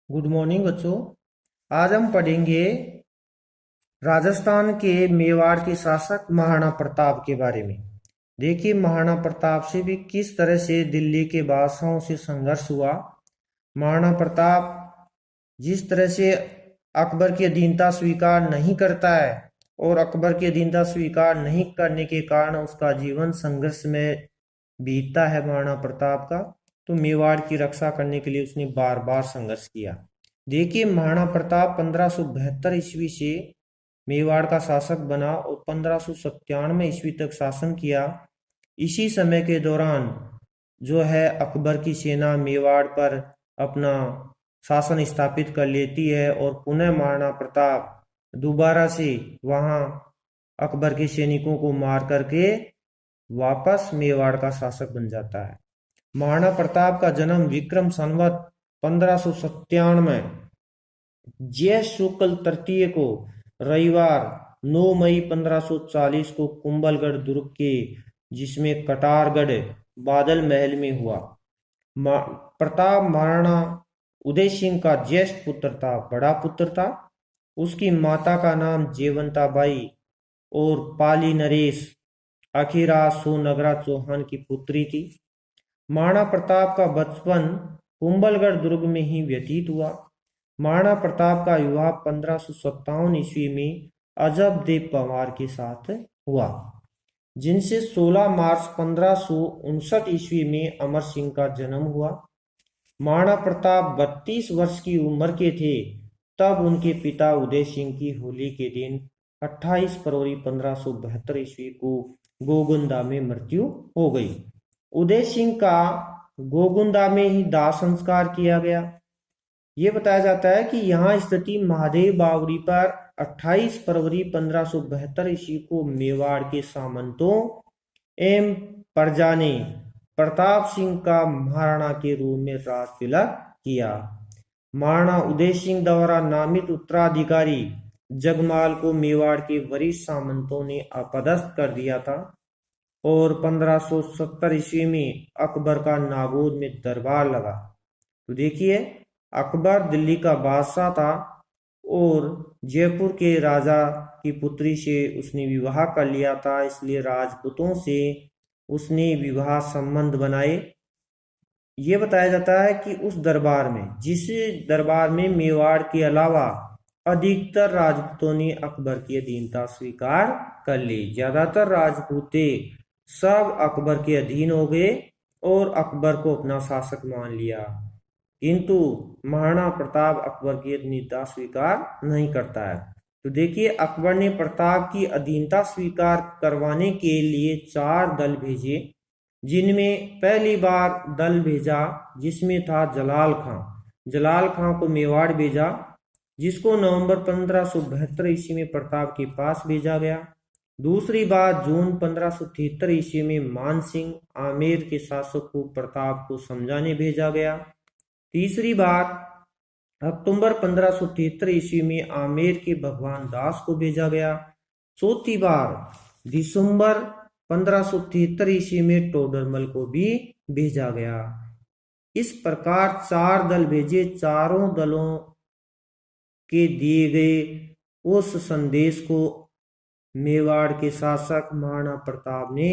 Good morning बच्चों। आज हम पढ़ेंगे राजस्थान के मेवाड़ के शासक महाराणा प्रताप के बारे में। देखिए, महाराणा प्रताप से भी किस तरह से दिल्ली के बादशाहों से संघर्ष हुआ। महाराणा प्रताप जिस तरह से अकबर की अधीनता स्वीकार नहीं करता है और अकबर की अधीनता स्वीकार नहीं करने के कारण उसका जीवन संघर्ष में बीतता है महाराणा प्रताप का, तो मेवाड़ की रक्षा करने के लिए उसने बार बार संघर्ष किया। देखिए, महाराणा प्रताप 1572 ईस्वी से मेवाड़ का शासक बना और 1597 ईस्वी तक शासन किया। इसी समय के दौरान जो है अकबर की सेना मेवाड़ पर अपना शासन स्थापित कर लेती है और पुनः महाराणा प्रताप दोबारा से वहां अकबर के सैनिकों को मार करके वापस मेवाड़ का शासक बन जाता है। महाराणा प्रताप का जन्म विक्रम संवत 1597 ज्येष्ठ शुक्ल तृतीय को रविवार 9 मई 1540 को कुंभलगढ़ दुर्ग के जिसमें कटारगढ़ बादल महल में हुआ। प्रताप महाराणा उदय सिंह का ज्येष्ठ पुत्र था, बड़ा पुत्र था। उसकी माता का नाम जयवंता बाई और पाली नरेश अखीरा सोनगरा चौहान की पुत्री थी। महाराणा प्रताप का बचपन कुंभलगढ़ दुर्ग में ही व्यतीत हुआ। महाराणा प्रताप का विवाह 1557 ईस्वी में अजब देव पंवार के साथ हुआ, जिनसे 16 मार्च 1559 ईस्वी में अमर सिंह का जन्म हुआ। महाराणा प्रताप 32 वर्ष की उम्र के थे तब उनके पिता उदय सिंह की होली के दिन 28 फरवरी 1572 ईस्वी को गोगुंदा में मृत्यु हो गई। उदय सिंह का गोगुंदा में ही दाह संस्कार किया गया। ये बताया जाता है कि यहाँ स्थिति महादेव बावड़ी पर 28 फरवरी 1572 ईस्वी को मेवाड़ के सामंतों एवं प्रजा ने प्रताप सिंह का महाराणा के रूप में राज तिलक किया। महाराणा उदय सिंह द्वारा नामित उत्तराधिकारी जगमाल को मेवाड़ के वरिष्ठ सामंतों ने अपदस्थ कर दिया था और 1570 ईस्वी में अकबर का नागौर में दरबार लगा। तो देखिए, अकबर दिल्ली का बादशाह था और जयपुर के राजा की पुत्री से उसने विवाह कर लिया था, इसलिए राजपूतों से उसने विवाह संबंध बनाए। ये बताया जाता है कि उस दरबार में, जिस दरबार में मेवाड़ के अलावा अधिकतर राजपूतों ने अकबर की अधीनता स्वीकार कर ली। ज्यादातर राजपूते सब अकबर के अधीन हो गए और अकबर को अपना शासक मान लिया, किंतु महाराणा प्रताप अकबर की अधीनता स्वीकार नहीं करता है। तो देखिए, अकबर ने प्रताप की अधीनता स्वीकार करवाने के लिए 4 दल भेजे, जिनमें पहली बार दल भेजा जिसमें था जलाल खां। जलाल खां को मेवाड़ भेजा, जिसको नवंबर 1572 ईस्वी में प्रताप के पास भेजा गया। दूसरी बार जून 1573 ईस्वी में मान सिंह आमेर के शासक को प्रताप को समझाने भेजा गया। तीसरी बार अक्टूबर 1573 ईस्वी में आमेर के भगवान दास को भेजा गया। चौथी बार दिसंबर 1573 ईस्वी में टोडरमल को भी भेजा गया। इस प्रकार 4 दल भेजे। चारों दलों के दिए गए उस संदेश को मेवाड़ के शासक महाराणा प्रताप ने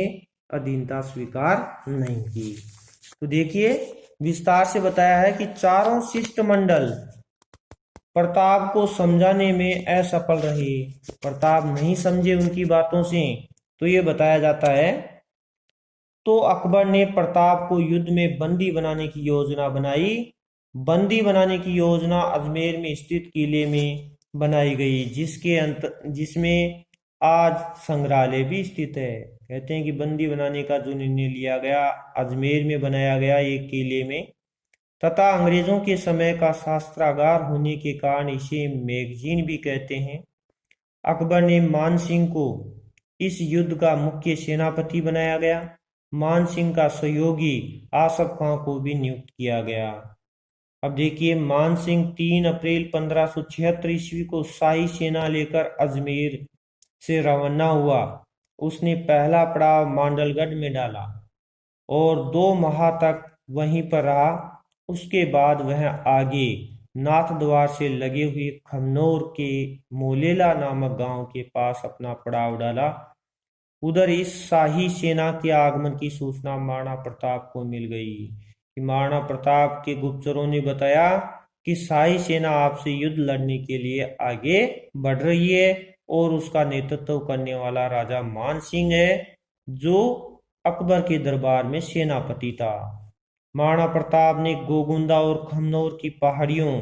अधीनता स्वीकार नहीं की। तो देखिए, विस्तार से बताया है कि चारों शिष्टमंडल प्रताप को समझाने में असफल रहे। प्रताप नहीं समझे उनकी बातों से, तो ये बताया जाता है। तो अकबर ने प्रताप को युद्ध में बंदी बनाने की योजना बनाई। बंदी बनाने की योजना अजमेर में स्थित किले में बनाई गई, जिसमें आज संग्रहालय भी स्थित है। कहते हैं कि बंदी बनाने का जो निर्णय लिया गया अजमेर में बनाया गया एक किले में, तथा अंग्रेजों के समय का शास्त्रागार होने के कारण इसे मैगजीन भी कहते हैं। अकबर ने मान सिंह को इस युद्ध का मुख्य सेनापति बनाया गया। मान सिंह का सहयोगी आसफ खां को भी नियुक्त किया गया। अब देखिए, मान सिंह 3 अप्रैल 1576 ईस्वी को शाही सेना लेकर अजमेर से रवाना हुआ। उसने पहला पड़ाव मांडलगढ़ में डाला और 2 माह तक वहीं पर रहा। उसके बाद वह आगे नाथ द्वार से लगे हुए खमनोर के मोलेला नामक गांव के पास अपना पड़ाव डाला। उधर इस शाही सेना के आगमन की सूचना महाराणा प्रताप को मिल गई कि महाराणा प्रताप के गुप्तचरों ने बताया कि शाही सेना आपसे युद्ध लड़ने के लिए आगे बढ़ रही है और उसका नेतृत्व करने वाला राजा मान सिंह है, जो अकबर के दरबार में सेनापति था। महाराणा प्रताप ने गोगुंदा और खमनोर की पहाड़ियों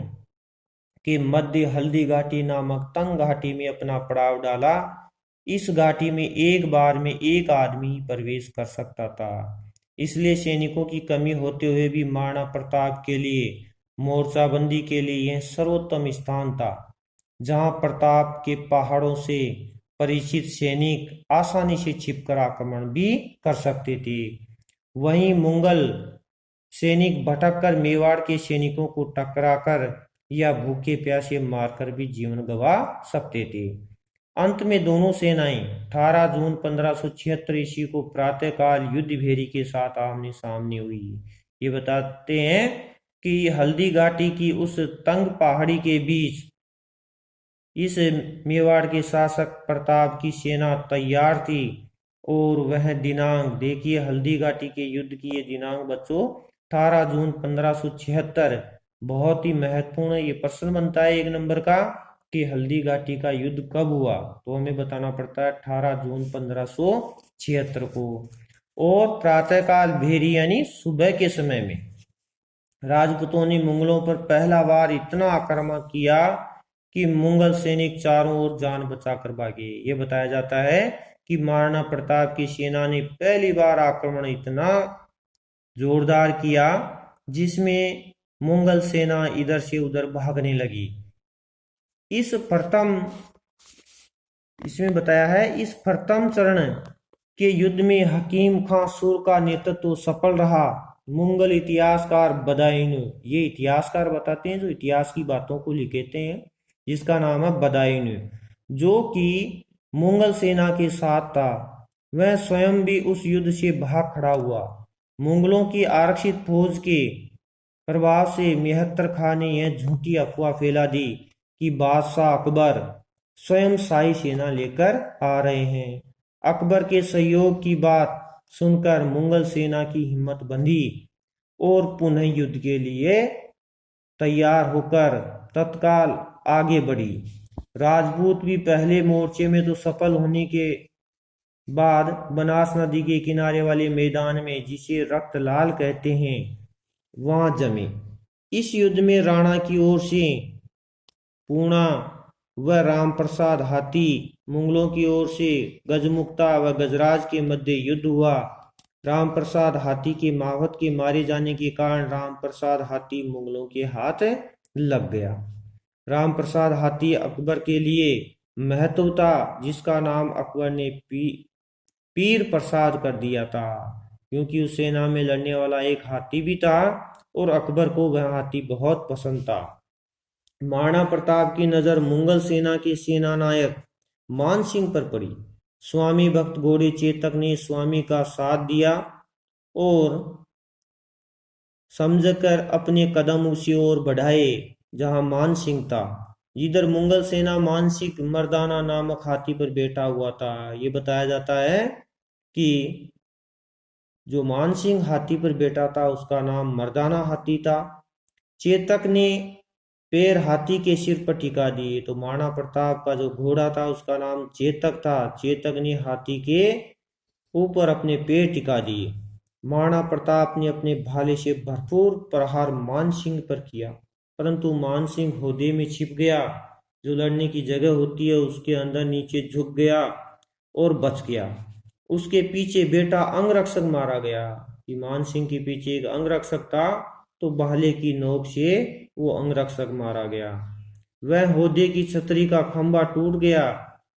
के मध्य हल्दी घाटी नामक तंग घाटी में अपना पड़ाव डाला। इस घाटी में एक बार में एक आदमी ही प्रवेश कर सकता था, इसलिए सैनिकों की कमी होते हुए भी महाराणा प्रताप के लिए मोर्चाबंदी के लिए यह सर्वोत्तम स्थान था, जहां प्रताप के पहाड़ों से परिचित सैनिक आसानी से छिपकर आक्रमण भी कर सकते थे। वहीं मुगल सैनिक भटककर मेवाड़ के सैनिकों को टकराकर या भूखे प्यासे मारकर भी जीवन गंवा सकते थे। अंत में दोनों सेनाएं 18 जून 1576 ईस्वी को प्रातःकाल युद्ध भेरी के साथ आमने सामने हुई। ये बताते हैं कि हल्दी घाटी की उस तंग पहाड़ी के बीच इस मेवाड़ के शासक प्रताप की सेना तैयार थी और वह दिनांक देखिए, हल्दी घाटी के युद्ध की ये दिनांक बच्चों 18 जून 1576 बहुत ही महत्वपूर्ण। ये प्रश्न बनता है 1 नंबर का कि हल्दी घाटी का युद्ध कब हुआ, तो हमें बताना पड़ता है 18 जून 1576 को। और प्रातःकाल भेरी यानी सुबह के समय में राजपूतों ने मुगलों पर पहला बार इतना आक्रमण किया कि मुगल सैनिक चारों ओर जान बचाकर भागे। ये बताया जाता है कि महाराणा प्रताप की सेना ने पहली बार आक्रमण इतना जोरदार किया जिसमें मुगल सेना इधर से उधर भागने लगी। इसमें बताया है इस प्रथम चरण के युद्ध में हकीम खां सुर का नेतृत्व सफल रहा। मुगल इतिहासकार बदायूं, ये इतिहासकार बताते हैं जो इतिहास की बातों को लिखते हैं, जिसका नाम है बदायूं, जो कि मुगल सेना के साथ था, वह स्वयं भी उस युद्ध से भाग खड़ा हुआ। मुगलों की आरक्षित फौज के प्रभाव से मेहतर खां ने यह झूठी अफवाह फैला दी कि बादशाह अकबर स्वयं शाही सेना लेकर आ रहे हैं। अकबर के सहयोग की बात सुनकर मुगल सेना की हिम्मत बंधी और पुनः युद्ध के लिए तैयार होकर तत्काल आगे बढ़ी। राजपूत भी पहले मोर्चे में तो सफल होने के बाद बनास नदी के किनारे वाले मैदान में, जिसे रक्तलाल कहते हैं, वहां जमे। इस युद्ध में राणा की ओर से पूर्णा व रामप्रसाद हाथी, मुगलों की ओर से गजमुक्ता व गजराज के मध्य युद्ध हुआ। रामप्रसाद हाथी के मावत के मारे जाने के कारण रामप्रसाद हाथी मुगलों के हाथ लग गया। रामप्रसाद हाथी अकबर के लिए महत्व था, जिसका नाम अकबर ने पीर प्रसाद कर दिया था, क्योंकि उस सेना में लड़ने वाला एक हाथी भी था और अकबर को वह हाथी बहुत पसंद था। महाराणा प्रताप की नजर मुगल सेना के सेनानायक मान सिंह पर पड़ी। स्वामी भक्त घोड़े चेतक ने स्वामी का साथ दिया और समझकर अपने कदम उसी ओर बढ़ाए जहां मान सिंह था। जिधर मुगल सेना मानसिक मर्दाना नामक हाथी पर बैठा हुआ था। ये बताया जाता है कि जो मान सिंह हाथी पर बैठा था उसका नाम मर्दाना हाथी था। चेतक ने पैर हाथी के सिर पर टिका दिए, तो महाराणा प्रताप का जो घोड़ा था उसका नाम चेतक था। चेतक ने हाथी के ऊपर अपने पैर टिका दिए। महाराणा प्रताप ने अपने भाले से भरपूर प्रहार मान सिंह पर किया, परंतु मान सिंह हौदे में छिप गया। जो लड़ने की जगह होती है उसके अंदर नीचे झुक गया और बच गया। उसके पीछे बेटा अंगरक्षक मारा गया। कि मान सिंह के पीछे एक अंगरक्षक था, तो भाले की नोक से वो अंगरक्षक मारा गया। वह हौदे की छतरी का खंभा टूट गया।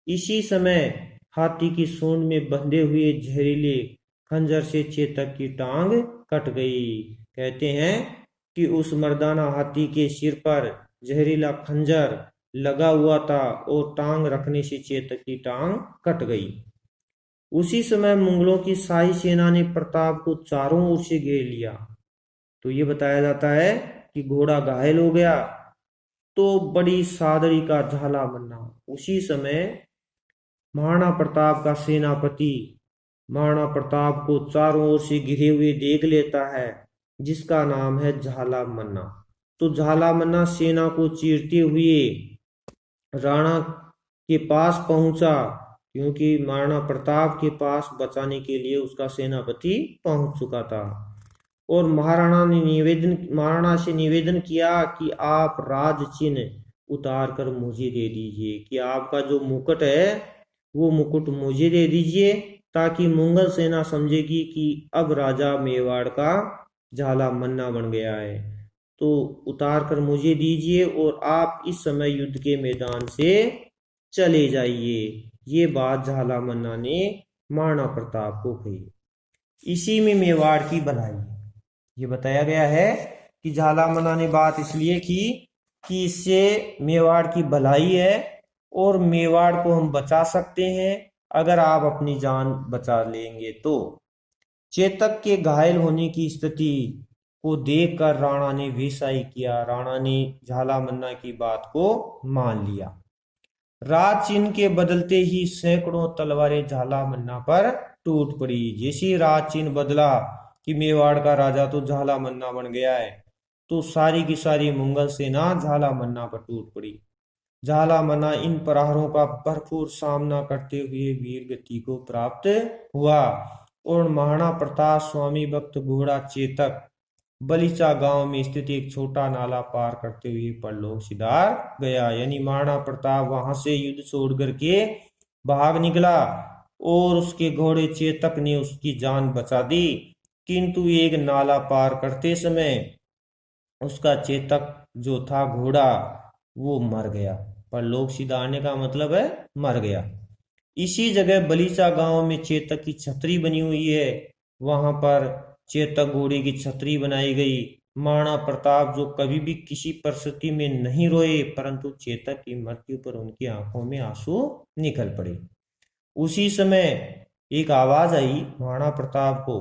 इसी समय हाथी की सूंड में बंधे हुए जहरीले खंजर से चेतक की टांग कट गई। कहते हैं कि उस मर्दाना हाथी के सिर पर जहरीला खंजर लगा हुआ था और टांग रखने से चेतक की टांग कट गई। उसी समय मुगलों की शाही सेना ने प्रताप को चारों ओर से घेर लिया। तो ये बताया जाता है कि घोड़ा घायल हो गया तो बड़ी सादड़ी का झाला मन्ना। उसी समय महाराणा प्रताप का सेनापति महाराणा प्रताप को चारों ओर से घिरे हुए देख लेता है, जिसका नाम है झाला मन्ना। तो झाला मन्ना सेना को चीरते हुए राणा के पास पहुंचा, क्योंकि महाराणा प्रताप के पास बचाने के लिए उसका सेनापति पहुंच चुका था। और महाराणा से निवेदन किया कि आप राज चिन्ह उतार कर मुझे दे दीजिए, कि आपका जो मुकुट है वो मुकुट मुझे दे दीजिए, ताकि मुगल सेना समझेगी कि अब राजा मेवाड़ का झाला मन्ना बन गया है। तो उतार कर मुझे दीजिए और आप इस समय युद्ध के मैदान से चले जाइए। ये बात झाला मन्ना ने महाराणा प्रताप को कही। इसी में मेवाड़ की भलाई, ये बताया गया है कि झाला मन्ना ने बात इसलिए की कि इससे मेवाड़ की भलाई है और मेवाड़ को हम बचा सकते हैं अगर आप अपनी जान बचा लेंगे। तो चेतक के घायल होने की स्थिति को देखकर राणा ने वैसा ही किया। राणा ने झाला मन्ना की बात को मान लिया। राज चिन्ह के बदलते ही सैकड़ों तलवारें झाला मन्ना पर टूट पड़ी। जैसे राज चिन्ह बदला कि मेवाड़ का राजा तो झाला मन्ना बन गया है, तो सारी की सारी मुगल सेना झाला मन्ना पर टूट पड़ी। झाला मन्ना इन प्रहारों का भरपूर सामना करते हुए वीर गति को प्राप्त हुआ और महाराणा प्रताप स्वामी भक्त घोड़ा चेतक बलीचा गांव में स्थित एक छोटा नाला पार करते हुए परलोक सिधार गया। यानी महाराणा प्रताप वहां से युद्ध छोड़ करके भाग निकला और उसके घोड़े चेतक ने उसकी जान बचा दी, किंतु एक नाला पार करते समय उसका चेतक जो था घोड़ा वो मर गया। परलोक सिधारने का मतलब है मर गया। इसी जगह बलीचा गांव में चेतक की छतरी बनी हुई है, वहां पर चेतक घोड़े की छतरी बनाई गई। महाराणा प्रताप जो कभी भी किसी परिस्थिति में नहीं रोए, परंतु चेतक की मृत्यु पर उनकी आंखों में आंसू निकल पड़े। उसी समय एक आवाज आई महाराणा प्रताप को,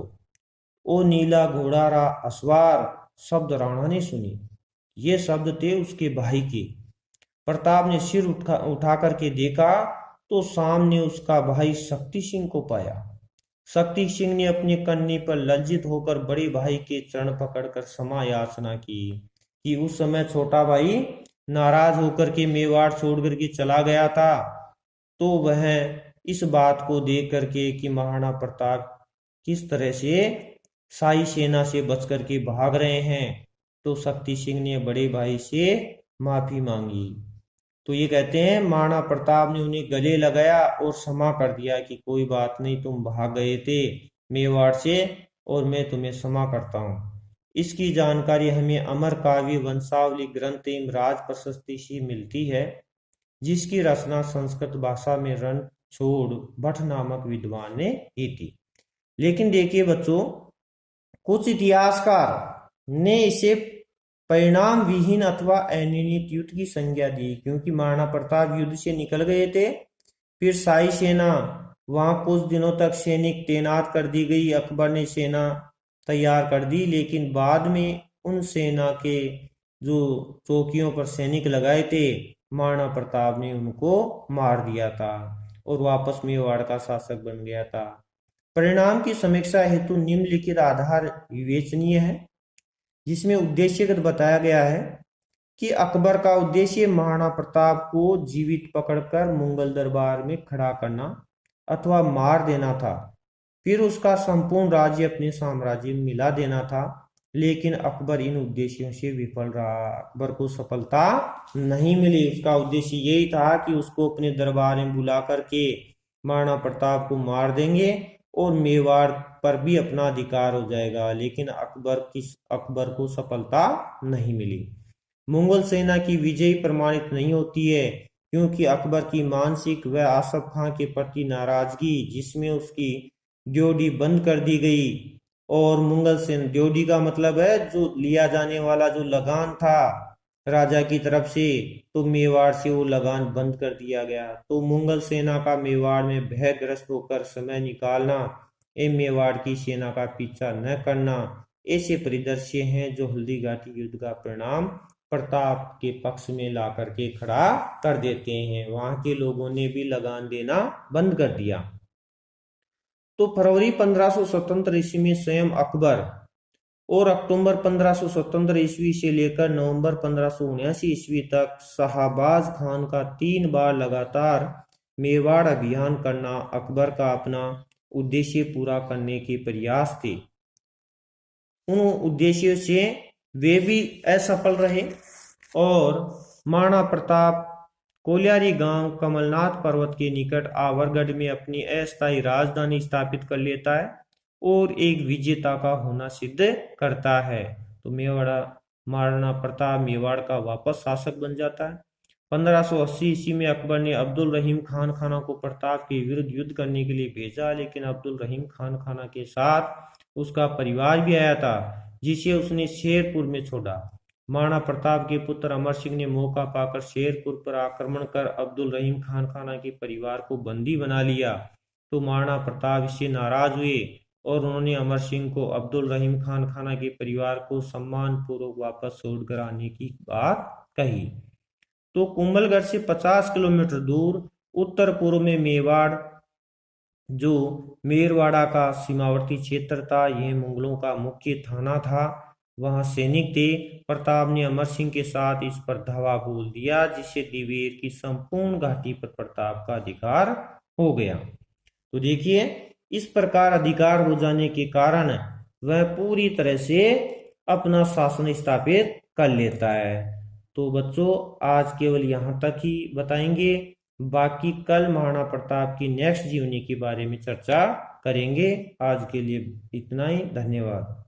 ओ नीला घोड़ा रा असवार। शब्द राणा ने सुनी। ये शब्द थे उसके भाई के। प्रताप ने सिर उठा करके देखा तो सामने उसका भाई शक्ति सिंह को पाया। शक्ति सिंह ने अपने कन्नी पर लज्जित होकर बड़े भाई के चरण पकड़कर क्षमा याचना की कि उस समय छोटा भाई नाराज होकर के मेवाड़ छोड़ करके चला गया था। तो वह इस बात को देख करके कि महाराणा प्रताप किस तरह से शाही सेना से बच करके भाग रहे हैं, तो शक्ति सिंह ने बड़े भाई से माफी मांगी। तो ये कहते हैं महाराणा प्रताप ने उन्हें गले लगाया और क्षमा कर दिया कि कोई बात नहीं, तुम भाग गए थे मेवाड़ से और मैं तुम्हें क्षमा करता हूँ। इसकी जानकारी हमें अमर काव्य वंशावली ग्रंथ एवं राज प्रशस्ति से मिलती है, जिसकी रचना संस्कृत भाषा में रणछोड़ भट्ट नामक विद्वान ने की थी। लेकिन देखिए बच्चों, कुछ इतिहासकार ने इसे परिणाम विहीन अथवा अनिर्णित युद्ध की संज्ञा दी, क्योंकि महाराणा प्रताप युद्ध से निकल गए थे। फिर शाही सेना वहां कुछ दिनों तक सैनिक तैनात कर दी गई। अकबर ने सेना तैयार कर दी, लेकिन बाद में उन सेना के जो चौकियों पर सैनिक लगाए थे, महाराणा प्रताप ने उनको मार दिया था और वापस मेवाड़ का शासक बन गया था। परिणाम की समीक्षा हेतु निम्नलिखित आधार विवेचनीय है, जिसमें उद्देश्यगत बताया गया है कि अकबर का उद्देश्य महाराणा प्रताप को जीवित पकड़कर मुगल दरबार में खड़ा करना अथवा मार देना था, फिर उसका संपूर्ण राज्य अपने साम्राज्य में मिला देना था। लेकिन अकबर इन उद्देश्यों से विफल रहा। अकबर को सफलता नहीं मिली। उसका उद्देश्य यही था कि उसको अपने दरबार में बुला करके महाराणा प्रताप को मार देंगे और मेवाड़ पर भी अपना अधिकार हो जाएगा। लेकिन अकबर को सफलता नहीं मिली। मुगल सेना की विजय प्रमाणित नहीं होती है, क्योंकि अकबर की मानसिक व आसफ खां के प्रति नाराजगी, जिसमें उसकी ड्योढ़ी बंद कर दी गई और मुगल सेना, ड्योढ़ी का मतलब है जो लिया जाने वाला जो लगान था राजा की तरफ से, तो मेवाड़ से वो लगान बंद कर दिया गया। तो मुगल सेना का मेवाड़ में भयग्रस्त होकर समय निकालना एवं मेवाड़ की सेना का पीछा न करना, ऐसे परिदृश्य हैं जो हल्दी घाटी युद्ध का परिणाम प्रताप के पक्ष में ला करके खड़ा कर देते हैं। वहां के लोगों ने भी लगान देना बंद कर दिया। तो फरवरी 1577 ईस्वी में स्वयं अकबर और अक्टूबर 1577 ईस्वी से लेकर नवंबर 1579 ईस्वी तक शाहबाज खान का 3 बार लगातार मेवाड़ अभियान करना अकबर का अपना उद्देश्य पूरा करने के प्रयास थे। उन उद्देश्यों से वे भी असफल रहे और महाराणा प्रताप कोलियारी गांव कमलनाथ पर्वत के निकट आवरगढ़ में अपनी अस्थायी राजधानी स्थापित कर लेता है और एक विजेता का होना सिद्ध करता है। तो महाराणा प्रताप मेवाड़ का वापस शासक बन जाता है। 1580 ईस्वी में अकबर ने अब्दुल रहीम खान खाना को प्रताप के विरुद्ध युद्ध करने के लिए भेजा, लेकिन अब्दुल रहीम खान खाना के साथ उसका परिवार भी आया था, जिसे उसने शेरपुर में छोड़ा। महाराणा प्रताप के पुत्र अमर सिंह ने मौका पाकर शेरपुर पर आक्रमण कर अब्दुल रहीम खान खाना के परिवार को बंदी बना लिया। तो महाराणा प्रताप इससे नाराज हुए और उन्होंने अमर सिंह को अब्दुल रहीम खान खाना के परिवार को सम्मान पूर्वक वापस छोड़कर आने की बात कही। तो कुंभलगढ़ से 50 किलोमीटर दूर उत्तर पूर्व में मेवाड़, जो मेरवाड़ा का सीमावर्ती क्षेत्र था, यह मुगलों का मुख्य थाना था। वहां सैनिक थे। प्रताप ने अमर सिंह के साथ इस पर धावा बोल दिया, जिससे दिवेर की संपूर्ण घाटी पर प्रताप का अधिकार हो गया। तो देखिए, इस प्रकार अधिकार हो जाने के कारण वह पूरी तरह से अपना शासन स्थापित कर लेता है। तो बच्चों, आज केवल यहाँ तक ही बताएंगे, बाकी कल महाराणा प्रताप की नेक्स्ट जीवनी के बारे में चर्चा करेंगे। आज के लिए इतना ही। धन्यवाद।